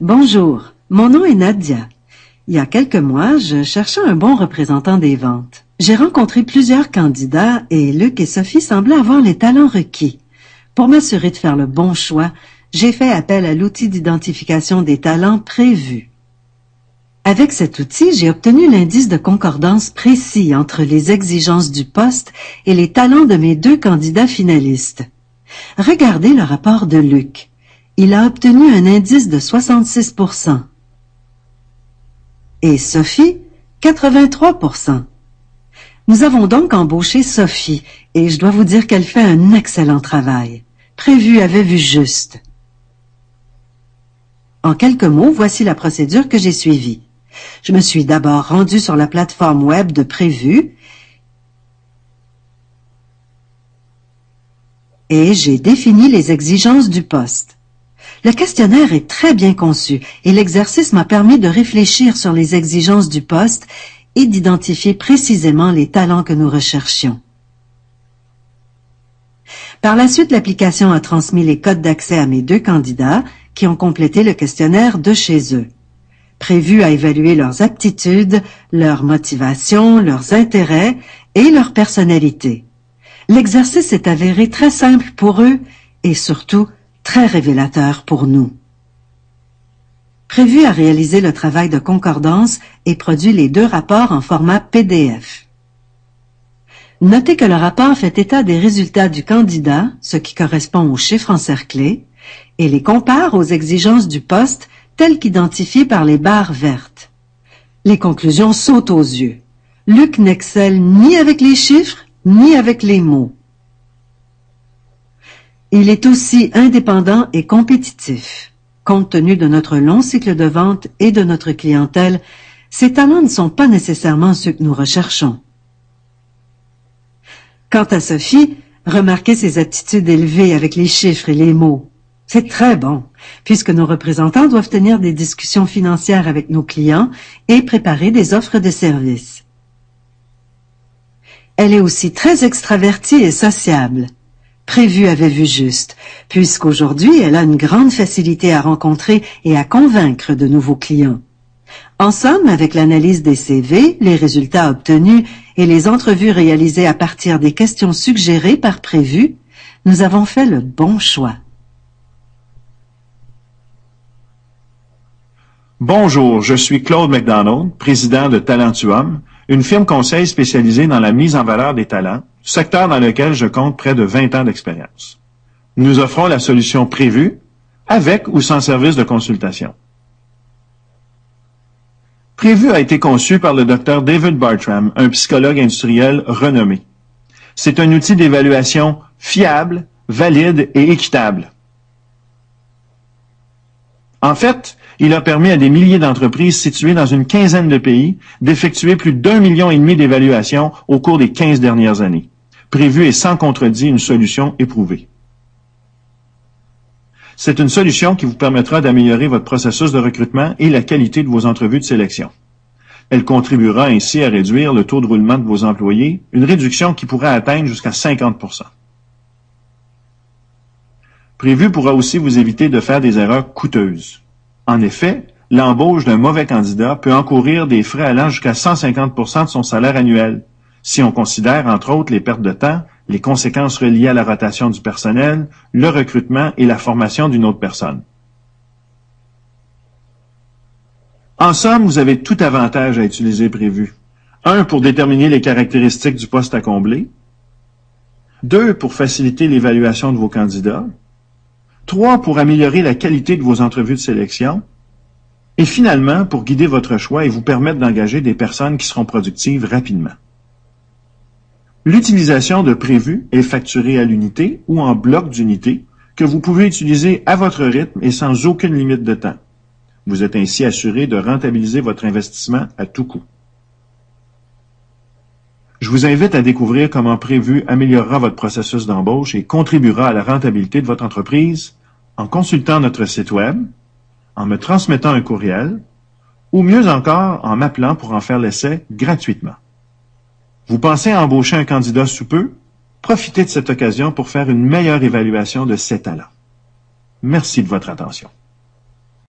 Bonjour, mon nom est Nadia. Il y a quelques mois, je cherchais un bon représentant des ventes. J'ai rencontré plusieurs candidats et Luc et Sophie semblaient avoir les talents requis. Pour m'assurer de faire le bon choix, j'ai fait appel à l'outil d'identification des talents Prévu. Avec cet outil, j'ai obtenu l'indice de concordance précis entre les exigences du poste et les talents de mes 2 candidats finalistes. Regardez le rapport de Luc. Il a obtenu un indice de 66%. Et Sophie, 83%. Nous avons donc embauché Sophie, et je dois vous dire qu'elle fait un excellent travail. Prévu avait vu juste. En quelques mots, voici la procédure que j'ai suivie. Je me suis d'abord rendue sur la plateforme web de Prévu et j'ai défini les exigences du poste. Le questionnaire est très bien conçu et l'exercice m'a permis de réfléchir sur les exigences du poste et d'identifier précisément les talents que nous recherchions. Par la suite, l'application a transmis les codes d'accès à mes 2 candidats qui ont complété le questionnaire de chez eux. Prévu à évaluer leurs aptitudes, leurs motivations, leurs intérêts et leur personnalité. L'exercice s'est avéré très simple pour eux et surtout très révélateur pour nous. Prévu à réaliser le travail de concordance et produit les 2 rapports en format PDF. Notez que le rapport fait état des résultats du candidat, ce qui correspond aux chiffres encerclés, et les compare aux exigences du poste telles qu'identifiées par les barres vertes. Les conclusions sautent aux yeux. Luc n'excelle ni avec les chiffres, ni avec les mots. Il est aussi indépendant et compétitif. Compte tenu de notre long cycle de vente et de notre clientèle, ces talents ne sont pas nécessairement ceux que nous recherchons. Quant à Sophie, remarquez ses aptitudes élevées avec les chiffres et les mots. C'est très bon, puisque nos représentants doivent tenir des discussions financières avec nos clients et préparer des offres de services. Elle est aussi très extravertie et sociable. Prévu avait vu juste, puisqu'aujourd'hui, elle a une grande facilité à rencontrer et à convaincre de nouveaux clients. En somme, avec l'analyse des CV, les résultats obtenus et les entrevues réalisées à partir des questions suggérées par Prévu, nous avons fait le bon choix. Bonjour, je suis Claude McDonald, président de Talentuum, une firme conseil spécialisée dans la mise en valeur des talents, secteur dans lequel je compte près de 20 ans d'expérience. Nous offrons la solution Prévu, avec ou sans service de consultation. Prévu a été conçu par le Dr David Bartram, un psychologue industriel renommé. C'est un outil d'évaluation fiable, valide et équitable. En fait, il a permis à des milliers d'entreprises situées dans une quinzaine de pays d'effectuer plus d'1,5 million d'évaluations au cours des 15 dernières années. Prévu est sans contredit une solution éprouvée. C'est une solution qui vous permettra d'améliorer votre processus de recrutement et la qualité de vos entrevues de sélection. Elle contribuera ainsi à réduire le taux de roulement de vos employés, une réduction qui pourrait atteindre jusqu'à 50%. Prévu pourra aussi vous éviter de faire des erreurs coûteuses. En effet, l'embauche d'un mauvais candidat peut encourir des frais allant jusqu'à 150% de son salaire annuel, si on considère entre autres les pertes de temps, les conséquences reliées à la rotation du personnel, le recrutement et la formation d'une autre personne. En somme, vous avez tout avantage à utiliser Prévu. 1, pour déterminer les caractéristiques du poste à combler. 2, pour faciliter l'évaluation de vos candidats. 3, pour améliorer la qualité de vos entrevues de sélection. Et finalement, pour guider votre choix et vous permettre d'engager des personnes qui seront productives rapidement. L'utilisation de Prévu est facturée à l'unité ou en bloc d'unités que vous pouvez utiliser à votre rythme et sans aucune limite de temps. Vous êtes ainsi assuré de rentabiliser votre investissement à tout coût. Je vous invite à découvrir comment Prévu améliorera votre processus d'embauche et contribuera à la rentabilité de votre entreprise en consultant notre site web, en me transmettant un courriel ou mieux encore en m'appelant pour en faire l'essai gratuitement. Vous pensez à embaucher un candidat sous peu? Profitez de cette occasion pour faire une meilleure évaluation de ses talents. Merci de votre attention.